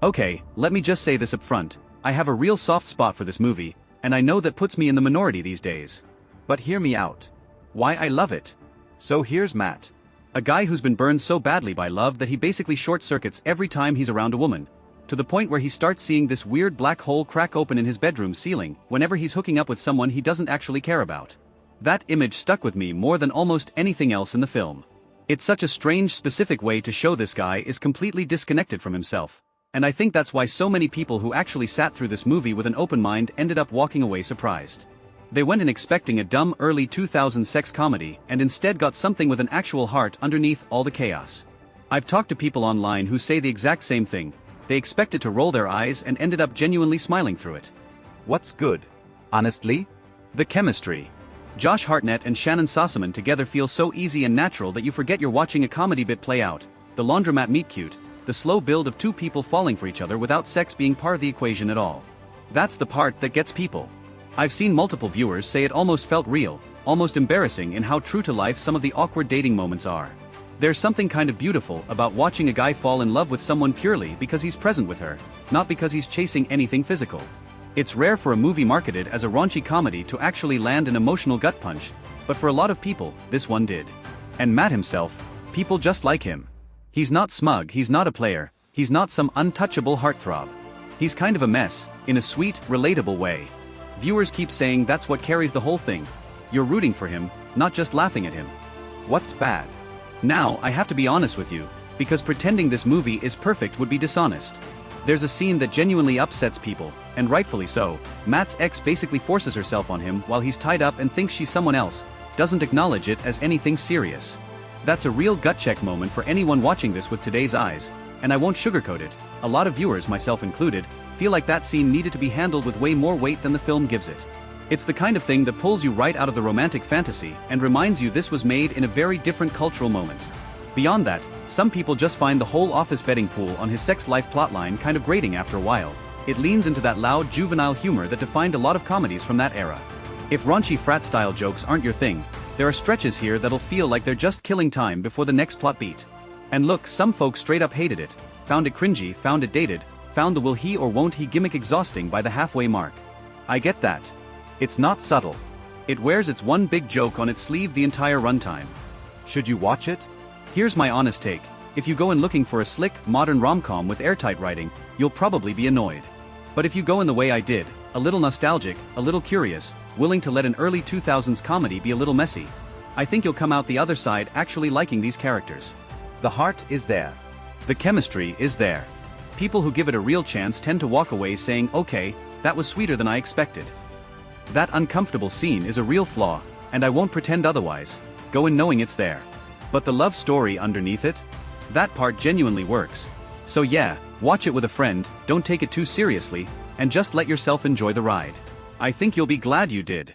Okay, let me just say this up front, I have a real soft spot for this movie, and I know that puts me in the minority these days. But hear me out. Why I love it. So here's Matt. A guy who's been burned so badly by love that he basically short-circuits every time he's around a woman, to the point where he starts seeing this weird black hole crack open in his bedroom ceiling whenever he's hooking up with someone he doesn't actually care about. That image stuck with me more than almost anything else in the film. It's such a strange specific way to show this guy is completely disconnected from himself. And I think that's why so many people who actually sat through this movie with an open mind ended up walking away surprised. They went in expecting a dumb early 2000s sex comedy and instead got something with an actual heart underneath all the chaos. I've talked to people online who say the exact same thing. They expected to roll their eyes and ended up genuinely smiling through it. What's good? Honestly? The chemistry. Josh Hartnett and Shannon Sossamon together feel so easy and natural that you forget you're watching a comedy bit play out. The laundromat meet-cute, the slow build of two people falling for each other without sex being part of the equation at all. That's the part that gets people. I've seen multiple viewers say it almost felt real, almost embarrassing in how true to life some of the awkward dating moments are. There's something kind of beautiful about watching a guy fall in love with someone purely because he's present with her, not because he's chasing anything physical. It's rare for a movie marketed as a raunchy comedy to actually land an emotional gut punch, but for a lot of people, this one did. And Matt himself, people just like him. He's not smug, he's not a player, he's not some untouchable heartthrob. He's kind of a mess, in a sweet, relatable way. Viewers keep saying that's what carries the whole thing. You're rooting for him, not just laughing at him. What's bad? Now, I have to be honest with you, because pretending this movie is perfect would be dishonest. There's a scene that genuinely upsets people, and rightfully so. Matt's ex basically forces herself on him while he's tied up and thinks she's someone else, doesn't acknowledge it as anything serious. That's a real gut check moment for anyone watching this with today's eyes, and I won't sugarcoat it. A lot of viewers, myself included, feel like that scene needed to be handled with way more weight than the film gives it. It's the kind of thing that pulls you right out of the romantic fantasy and reminds you this was made in a very different cultural moment. Beyond that, some people just find the whole office betting pool on his sex life plotline kind of grating after a while. It leans into that loud juvenile humor that defined a lot of comedies from that era. If raunchy frat-style jokes aren't your thing, there are stretches here that'll feel like they're just killing time before the next plot beat. And look, some folks straight up hated it, found it cringy, found it dated, found the will he or won't he gimmick exhausting by the halfway mark. I get that. It's not subtle. It wears its one big joke on its sleeve the entire runtime. Should you watch it? Here's my honest take. If you go in looking for a slick, modern rom-com with airtight writing, you'll probably be annoyed. But if you go in the way I did, a little nostalgic, a little curious, willing to let an early 2000s comedy be a little messy, I think you'll come out the other side actually liking these characters. The heart is there. The chemistry is there. People who give it a real chance tend to walk away saying, okay, that was sweeter than I expected. That uncomfortable scene is a real flaw, and I won't pretend otherwise. Go in knowing it's there. But the love story underneath it? That part genuinely works. So yeah, watch it with a friend, don't take it too seriously, and just let yourself enjoy the ride. I think you'll be glad you did.